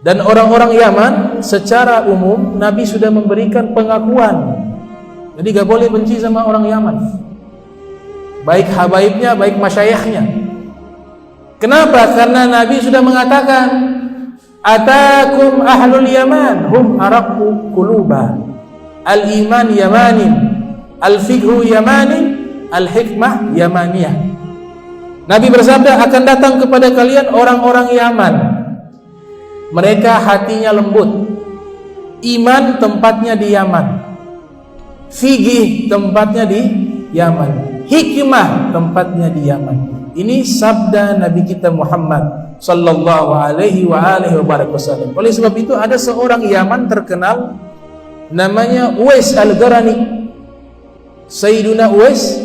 Dan orang-orang Yaman secara umum Nabi sudah memberikan pengakuan. Jadi gak boleh benci sama orang Yaman, baik habaibnya, baik masyayikhnya. Kenapa? Karena Nabi sudah mengatakan, atakum ahlul Yaman hum araku kuluba, al-iman yamanin, al-fiqhu yamanin, al-hikmah yamaniyah. Nabi bersabda, akan datang kepada kalian orang-orang Yaman, mereka hatinya lembut, iman tempatnya di Yaman, fikih tempatnya di Yaman, hikmah tempatnya di Yaman. Ini sabda Nabi kita Muhammad sallallahu alaihi wasallam. Oleh sebab itu ada seorang Yaman terkenal namanya Uwais Al-Qarani. Sayyiduna Uwais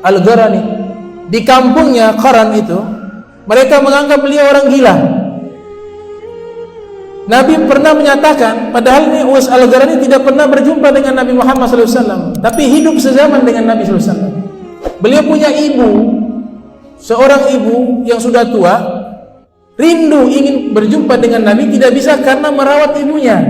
Al-Qarani. Di kampungnya Qaran itu mereka menganggap beliau orang gila. Nabi pernah menyatakan, padahal ini Uwais Al-Qarani tidak pernah berjumpa dengan Nabi Muhammad SAW, tapi hidup sezaman dengan Nabi SAW. Beliau punya ibu, seorang ibu yang sudah tua, rindu ingin berjumpa dengan Nabi, tidak bisa karena merawat ibunya.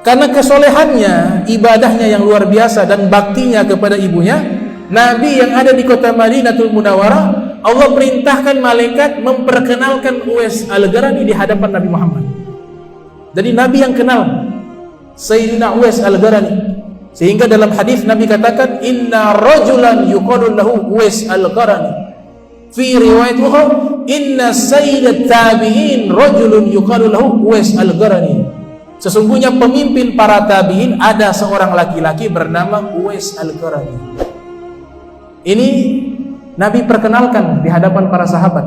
Karena kesolehannya, ibadahnya yang luar biasa dan baktinya kepada ibunya, Nabi yang ada di kota Madinatul Munawwarah, Allah perintahkan malaikat memperkenalkan Uwais Al-Qarani di hadapan Nabi Muhammad. Jadi Nabi yang kenal Sayyidina Uwais Al-Qarani. Sehingga dalam hadis Nabi katakan, inna rajulan yuqalu lahu Uwais Al-Qarani. Fi riwayat ukhra, inna sayyidat tabi'in rajulun yuqalu lahu Uwais Al-Qarani. Sesungguhnya pemimpin para tabi'in ada seorang laki-laki bernama Uwais Al-Qarani. Ini Nabi perkenalkan di hadapan para sahabat.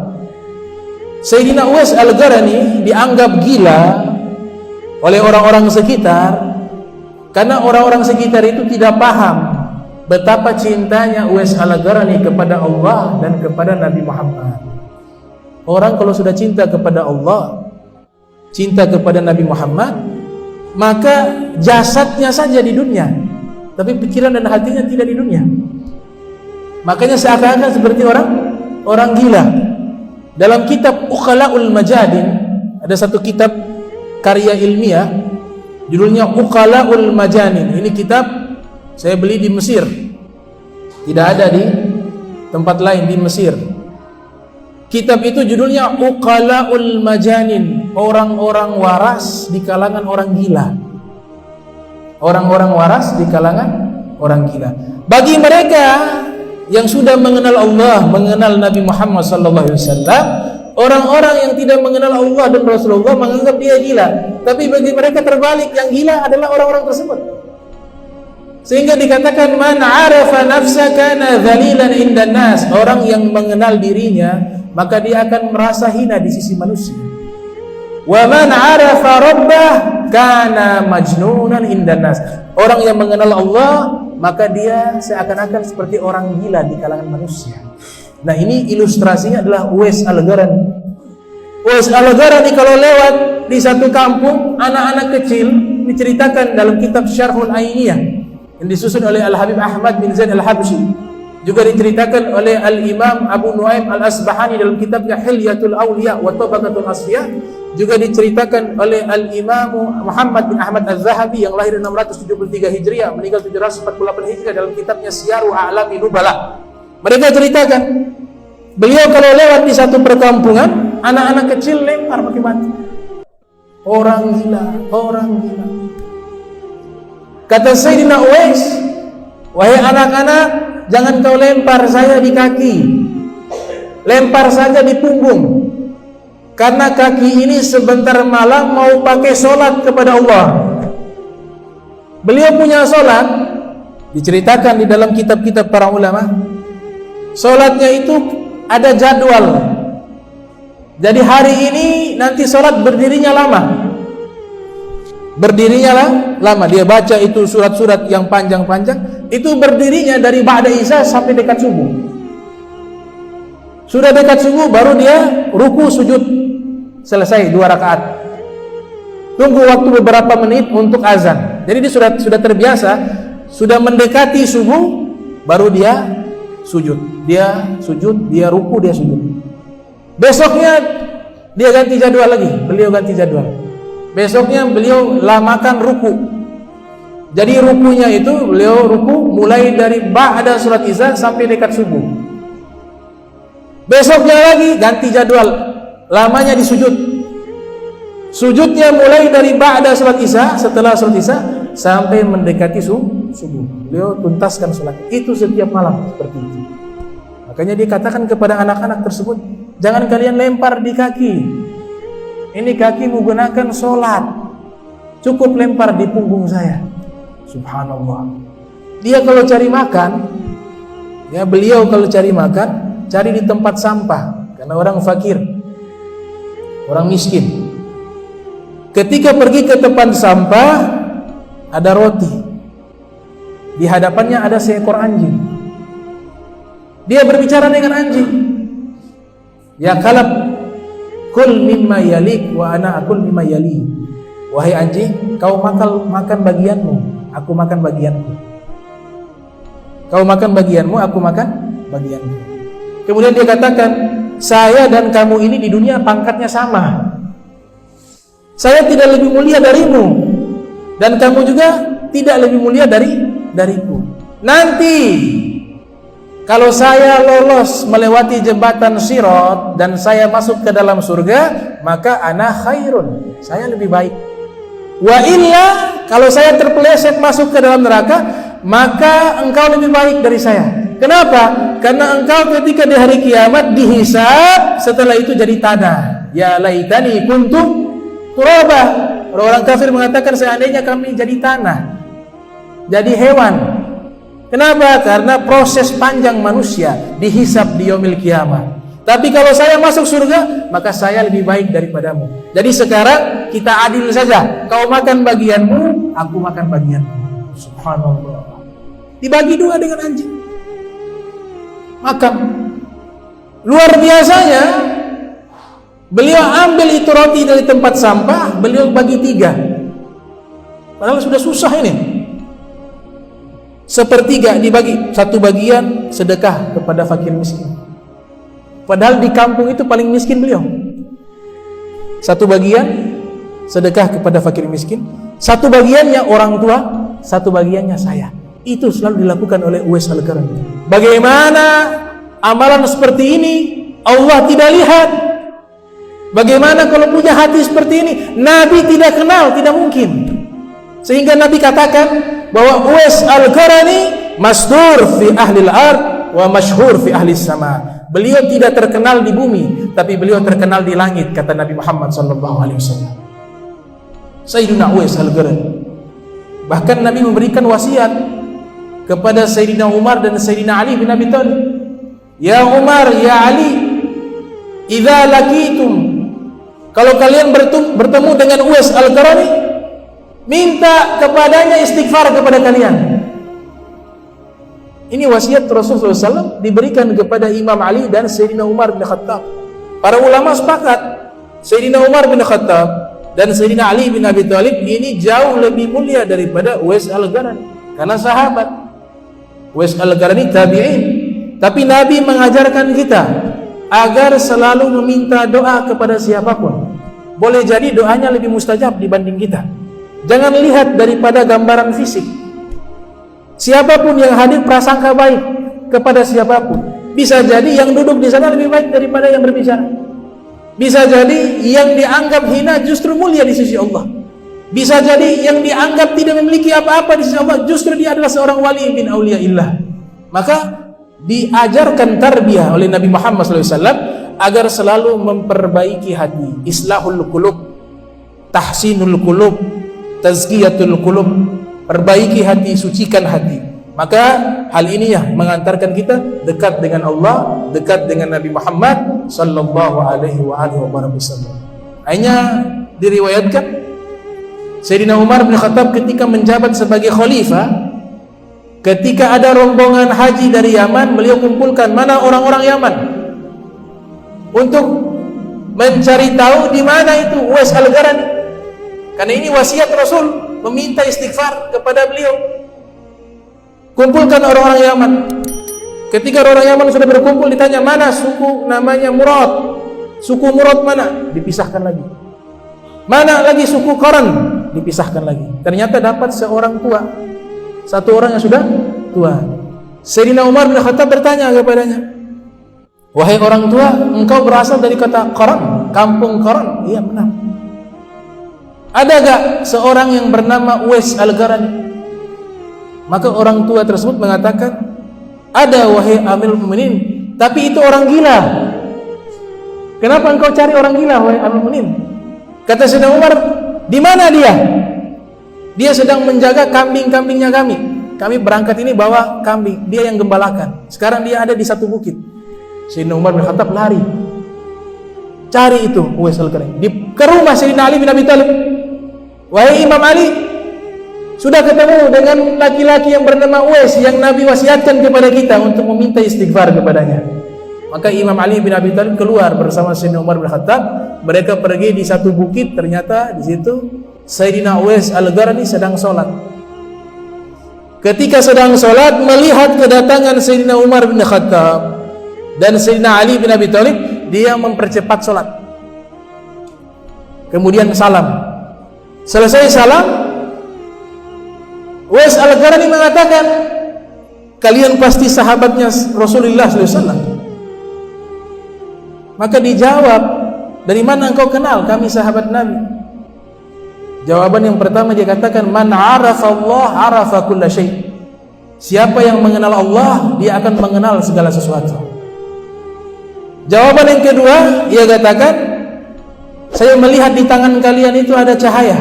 Sayyidina Uwais Al-Qarani dianggap gila oleh orang-orang sekitar, karena orang-orang sekitar itu tidak paham betapa cintanya Uwais Al-Qarani kepada Allah dan kepada Nabi Muhammad. Orang kalau sudah cinta kepada Allah, cinta kepada Nabi Muhammad, maka jasadnya saja di dunia, tapi pikiran dan hatinya tidak di dunia. Makanya seakan-akan seperti orang gila. Dalam kitab Uqala'ul Majadin, ada satu kitab karya ilmiah judulnya Uqala'ul Majanin. Ini kitab saya beli di Mesir, tidak ada di tempat lain, di Mesir. Kitab itu judulnya Uqala'ul Majanin, orang-orang waras di kalangan orang gila. Orang-orang waras di kalangan orang gila. Bagi mereka yang sudah mengenal Allah, mengenal Nabi Muhammad SAW, orang-orang yang tidak mengenal Allah dan Rasulullah menganggap dia gila. Tapi bagi mereka terbalik, yang gila adalah orang-orang tersebut. Sehingga dikatakan, man arafa nafsa kana dhalilan indan nas. Orang yang mengenal dirinya, maka dia akan merasa hina di sisi manusia. Wa man arafa rabbah kana majnunan indan nas. Orang yang mengenal Allah, maka dia seakan-akan seperti orang gila di kalangan manusia. Nah, ini ilustrasinya adalah Uwais Al-Qarani. Uwais Al-Qarani kalau lewat di satu kampung, anak-anak kecil diceritakan dalam kitab Syarhul Ainiyah yang disusun oleh Al-Habib Ahmad bin Zaid Al-Habsyi, juga diceritakan oleh Al-Imam Abu Nuaim Al-Asbahani dalam kitabnya Hilyatul Awliya wa Tabaqatul Asfiya, juga diceritakan oleh Al-Imam Muhammad bin Ahmad Az-Zahabi yang lahir 673 Hijriah, meninggal 748 Hijriah, dalam kitabnya Syiaru A'lami Nubala. Mereka ceritakan, beliau kalau lewat di satu perkampungan, anak-anak kecil lempar pakai batu. Orang gila, orang gila. Kata Sayyidina Uwais, wahai anak-anak, jangan kau lempar saya di kaki, lempar saja di punggung. Karena kaki ini sebentar malam mau pakai sholat kepada Allah. Beliau punya sholat, diceritakan di dalam kitab-kitab para ulama, sholatnya itu ada jadwal. Jadi hari ini nanti sholat berdirinya lama, berdirinya lama. Dia baca itu surat-surat yang panjang-panjang, itu berdirinya dari ba'da isya sampai dekat subuh. Sudah dekat subuh baru dia ruku sujud, selesai 2 rakaat. Tunggu waktu beberapa menit untuk azan. Jadi dia sudah terbiasa, sudah mendekati subuh baru dia sujud. Dia sujud, dia ruku, dia sujud. Besoknya Dia ganti jadwal lagi, beliau ganti jadwal. Besoknya beliau lamakan ruku. Jadi rukunya itu beliau ruku mulai dari ba'da surat Isya sampai dekat subuh. Besoknya lagi ganti jadwal, lamanya di sujud. Sujudnya mulai dari ba'da surat Isya, setelah surat Isya sampai mendekati subuh. Beliau tuntaskan sholat itu setiap malam seperti itu. Makanya dia katakan kepada anak-anak tersebut, jangan kalian lempar di kaki. Ini kaki menggunakan sholat, cukup lempar di punggung saya. Subhanallah. Dia kalau cari makan, ya beliau kalau cari makan, cari di tempat sampah, karena orang fakir, orang miskin. Ketika pergi ke tempat sampah, ada roti, di hadapannya ada seekor anjing. Dia berbicara dengan anjing, ya kalab, kul mimma yalik wa ana akul mimma yali. Wahai anjing, kau makan bagianmu, aku makan bagianku. Kau makan bagianmu, aku makan bagianku. Kemudian dia katakan, saya dan kamu ini di dunia pangkatnya sama. Saya tidak lebih mulia darimu, dan kamu juga tidak lebih mulia dariku. Nanti kalau saya lolos melewati jembatan Sirat dan saya masuk ke dalam surga, maka ana khairun, saya lebih baik. Wa illa, kalau saya terpeleset masuk ke dalam neraka, maka engkau lebih baik dari saya. Kenapa? Karena engkau ketika di hari kiamat dihisab, setelah itu jadi tanah. Ya laitani kuntu turaba. Orang kafir mengatakan seandainya kami jadi tanah, jadi hewan. Kenapa? Karena proses panjang manusia dihisab di yaumil kiamat. Tapi kalau saya masuk surga, maka saya lebih baik daripadamu. Jadi sekarang kita adil saja. Kau makan bagianmu, aku makan bagianmu. Subhanallah. Dibagi dua dengan anjing. Makan. Luar biasanya, beliau ambil itu roti dari tempat sampah, beliau bagi 3. Padahal sudah susah ini. Sepertiga dibagi, satu bagian sedekah kepada fakir miskin. Padahal di kampung itu paling miskin beliau. Satu bagian sedekah kepada fakir miskin, satu bagiannya orang tua, satu bagiannya saya. Itu selalu dilakukan oleh Uwais Al-Qarani. Bagaimana amalan seperti ini Allah tidak lihat? Bagaimana kalau punya hati seperti ini Nabi tidak kenal? Tidak mungkin. Sehingga Nabi katakan bahwa Uwais Al-Qarani mastur fi ahli al-ard wa masyhur fi ahli sama. Beliau tidak terkenal di bumi, tapi beliau terkenal di langit, kata Nabi Muhammad SAW. Sayyidina Uwais Al-Qarani. Bahkan Nabi memberikan wasiat kepada Sayyidina Umar dan Sayyidina Ali bin Abi Thalib. Ya Umar, ya Ali, idza laqitum, kalau kalian bertemu dengan Uwais Al-Qarani, minta kepadanya istighfar kepada kalian. Ini wasiat Rasulullah SAW diberikan kepada Imam Ali dan Sayyidina Umar bin Khattab. Para ulama sepakat, Sayyidina Umar bin Khattab dan Sayyidina Ali bin Abi Thalib ini jauh lebih mulia daripada Uwais Al-Qarani, karena sahabat. Uwais Al-Qarani tabi'in. Tapi Nabi mengajarkan kita agar selalu meminta doa kepada siapapun. Boleh jadi doanya lebih mustajab dibanding kita. Jangan lihat daripada gambaran fisik. Siapapun yang hadir prasangka baik kepada siapapun. Bisa jadi yang duduk di sana lebih baik daripada yang berbicara. Bisa jadi yang dianggap hina justru mulia di sisi Allah. Bisa jadi yang dianggap tidak memiliki apa-apa di sisi Allah, justru dia adalah seorang wali min auliyaillah. Maka diajarkan tarbiyah oleh Nabi Muhammad SAW agar selalu memperbaiki hati. Islahul qulub, tahsinul qulub, tazkiyatul qulub. Perbaiki hati, sucikan hati. Maka hal ini ya mengantarkan kita dekat dengan Allah, dekat dengan Nabi Muhammad sallallahu alaihi wasallam. Hanya diriwayatkan Sayyidina Umar bin Khattab ketika menjabat sebagai khalifah, ketika ada rombongan haji dari Yaman, beliau kumpulkan mana orang-orang Yaman untuk mencari tahu di mana itu Uwais Al-Qarani. Karena ini wasiat Rasul, meminta istighfar kepada beliau. Kumpulkan orang-orang Yaman. Ketika orang Yaman sudah berkumpul, ditanya mana suku namanya Murad. Suku Murad mana? Dipisahkan lagi. Mana lagi suku Qaran? Dipisahkan lagi. Ternyata dapat seorang tua, satu orang yang sudah tua. Sayyidina Umar bin Khattab bertanya kepadanya, wahai orang tua, engkau berasal dari kota Qaran, kampung Qaran? Iya, benar. Ada gak seorang yang bernama Uwais Al-Qarani? Maka orang tua tersebut mengatakan, ada wahai Amirul Mukminin, tapi itu orang gila. Kenapa engkau cari orang gila wahai Amirul Mukminin? Kata Sayyidina Umar, di mana dia? Dia sedang menjaga kambing-kambingnya kami. Kami berangkat ini bawa kambing, dia yang gembalakan. Sekarang dia ada di satu bukit. Sayyidina Umar bin Khattab lari, cari itu Uwais Al-Qarani. Ke rumah Sayyidina Ali bin Abi Thalib. Wahai Imam Ali, sudah ketemu dengan laki-laki yang bernama Uwais yang Nabi wasiatkan kepada kita untuk meminta istighfar kepadanya. Maka Imam Ali bin Abi Thalib keluar bersama Sayyidina Umar bin Khattab. Mereka pergi di satu bukit. Ternyata di situ Sayyidina Uwais Al-Qarani sedang sholat. Ketika sedang sholat, melihat kedatangan Sayyidina Umar bin Khattab dan Sayyidina Ali bin Abi Thalib, dia mempercepat sholat. Kemudian salam. Selesai salam, Uwais Al-Qarani mengatakan, kalian pasti sahabatnya Rasulullah SAW. Maka dijawab, dari mana engkau kenal kami sahabat Nabi? Jawaban yang pertama dia katakan, man arafa Allah arafa kulla syai'. Siapa yang mengenal Allah, dia akan mengenal segala sesuatu. Jawaban yang kedua, ia katakan, saya melihat di tangan kalian itu ada cahaya.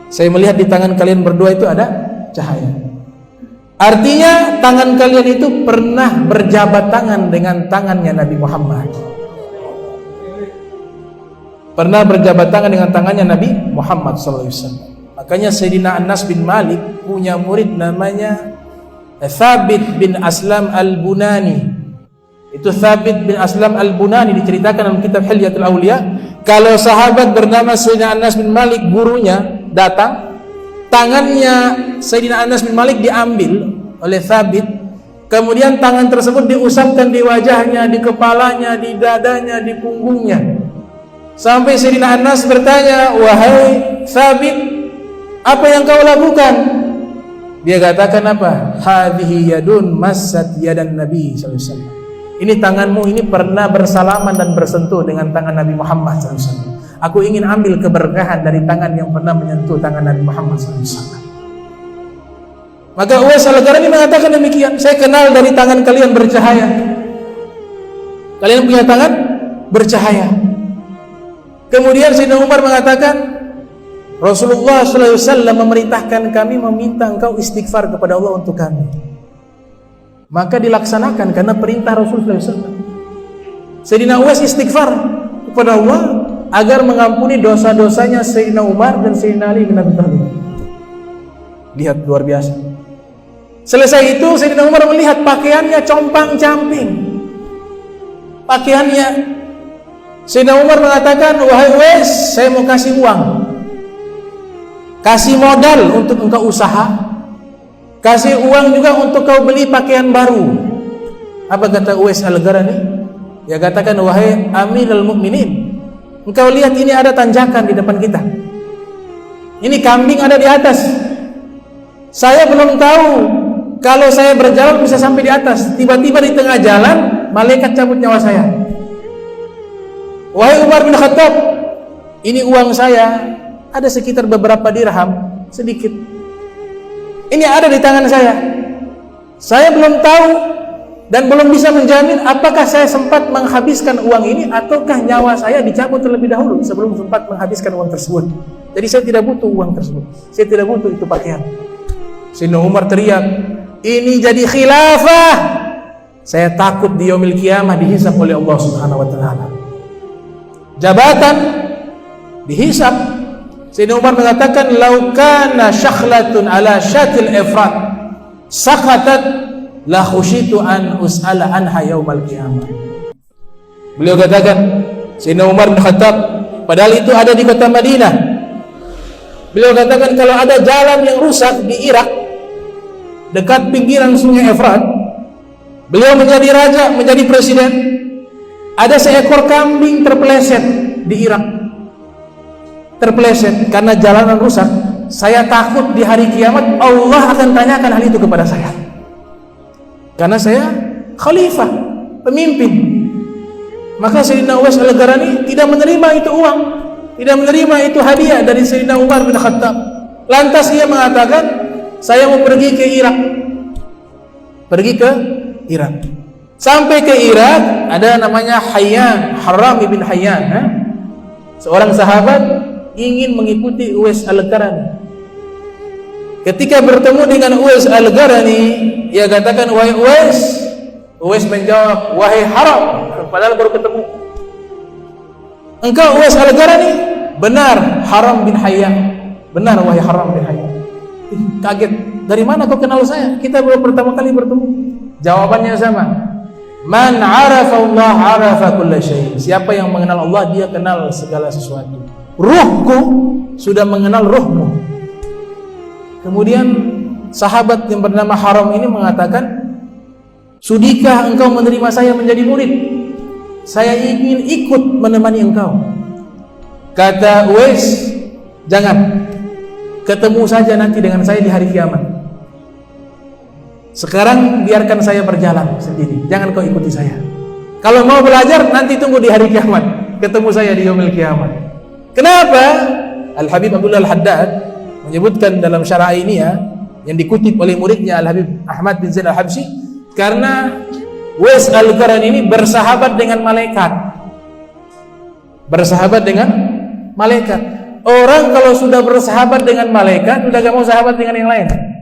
Saya melihat di tangan kalian berdua itu ada cahaya. Artinya tangan kalian itu pernah berjabat tangan dengan tangannya Nabi Muhammad. Pernah berjabat tangan dengan tangannya Nabi Muhammad SAW. Makanya Sayyidina Anas bin Malik punya murid namanya Thabit bin Aslam Al-Bunani. Itu Thabit bin Aslam Al-Bunani diceritakan dalam kitab Hilyatul Awliya. Kalau sahabat bernama Sayyidina Anas bin Malik, gurunya datang, tangannya Sayyidina Anas bin Malik diambil oleh Thabit, kemudian tangan tersebut diusapkan di wajahnya, di kepalanya, di dadanya, di punggungnya, sampai Sayyidina Anas bertanya, wahai Thabit, apa yang kau lakukan? Dia katakan apa? Hadhihi yadun massat yadan Nabi SAW. Ini tanganmu ini pernah bersalaman dan bersentuh dengan tangan Nabi Muhammad SAW. Aku ingin ambil keberkahan dari tangan yang pernah menyentuh tangan Nabi Muhammad SAW. Maka Uwais Al-Qarani mengatakan demikian, saya kenal dari tangan kalian bercahaya. Kalian punya tangan bercahaya. Kemudian Sayyidina Umar mengatakan, Rasulullah SAW memerintahkan kami meminta engkau istighfar kepada Allah untuk kami. Maka dilaksanakan karena perintah Rasulullah SAW. Sayyidina Uwais istighfar kepada Allah agar mengampuni dosa-dosanya Sayyidina Umar dan Sayyidina Ali bin Abi Thalib. Lihat, luar biasa. Selesai itu Sayyidina Umar melihat pakaiannya compang-camping. Pakaiannya, Sayyidina Umar mengatakan, wahai Uwais, saya mau kasih uang, kasih modal untuk engkau usaha, kasih uang juga untuk kau beli pakaian baru. Apa kata Uwais Al-Qarani? Dia katakan, wahai Amirul Mukminin, engkau lihat ini ada tanjakan di depan kita. Ini kambing ada di atas. Saya belum tahu kalau saya berjalan bisa sampai di atas. Tiba-tiba di tengah jalan malaikat cabut nyawa saya. Wahai Umar bin Khattab, ini uang saya ada sekitar beberapa dirham, sedikit. Ini ada di tangan saya. Saya belum tahu dan belum bisa menjamin apakah saya sempat menghabiskan uang ini ataukah nyawa saya dicabut terlebih dahulu sebelum sempat menghabiskan uang tersebut. Jadi saya tidak butuh uang tersebut. Saya tidak butuh itu pakaian. Sayyidina Umar teriak, ini jadi khilafah. Saya takut di yaumil qiyamah dihisab oleh Allah Subhanahu wa taala. Jabatan dihisab. Sayyidina Umar mengatakan, "Lau kana syakhlatun ala syatil ifrat saqatat la khushitu an us'ala anha yaumal qiyamah." Beliau katakan, Sayyidina Umar bin Khattab, padahal itu ada di kota Madinah. Beliau katakan, kalau ada jalan yang rusak di Irak dekat pinggiran sungai Efrat, beliau menjadi raja, menjadi presiden, Ada seekor kambing terpeleset di Irak. Terpeleset karena jalanan rusak. Saya takut di hari kiamat Allah akan tanyakan hal itu kepada saya. Karena saya khalifah, pemimpin. Maka Sayyidina Uwais Al-Qarani tidak menerima itu uang, tidak menerima itu hadiah dari Sayyidina Umar bin Khattab. Lantas ia mengatakan, saya mau pergi ke Irak. Pergi ke Irak. Sampai ke Irak, ada namanya Hayyan, Haram ibn Hayyan, seorang sahabat ingin mengikuti Uwais Al-Qarani. Ketika bertemu dengan Uwais Al-Qarani, ia katakan, wahai Uwais. Uwais menjawab, wahai Haram. Padahal baru ketemu. Engkau Uwais Al-Qarani? Benar, Haram bin Hayyan. Benar, wahai Haram bin Hayyan. Kaget, dari mana kau kenal saya? Kita baru pertama kali bertemu. Jawabannya sama. Man arafa Allah arafa kulla syai. Siapa yang mengenal Allah, dia kenal segala sesuatu. Ruhku sudah mengenal ruhmu. Kemudian sahabat yang bernama Haram ini mengatakan, sudikah engkau menerima saya menjadi murid? Saya ingin ikut menemani engkau. Kata Uwais, jangan. Ketemu saja nanti dengan saya di hari kiamat. Sekarang biarkan saya berjalan sendiri, jangan kau ikuti saya. Kalau mau belajar nanti tunggu di hari kiamat, ketemu saya di yaumil kiamat. Kenapa? Al-Habib Abdullah Al-Haddad menyebutkan dalam Syarah Ainiyah yang dikutip oleh muridnya Al-Habib Ahmad bin Zaid Al-Habsyi, karena Uwais Al-Qarani ini bersahabat dengan malaikat. Bersahabat dengan malaikat. Orang kalau sudah bersahabat dengan malaikat, sudah gak mau sahabat dengan yang lain.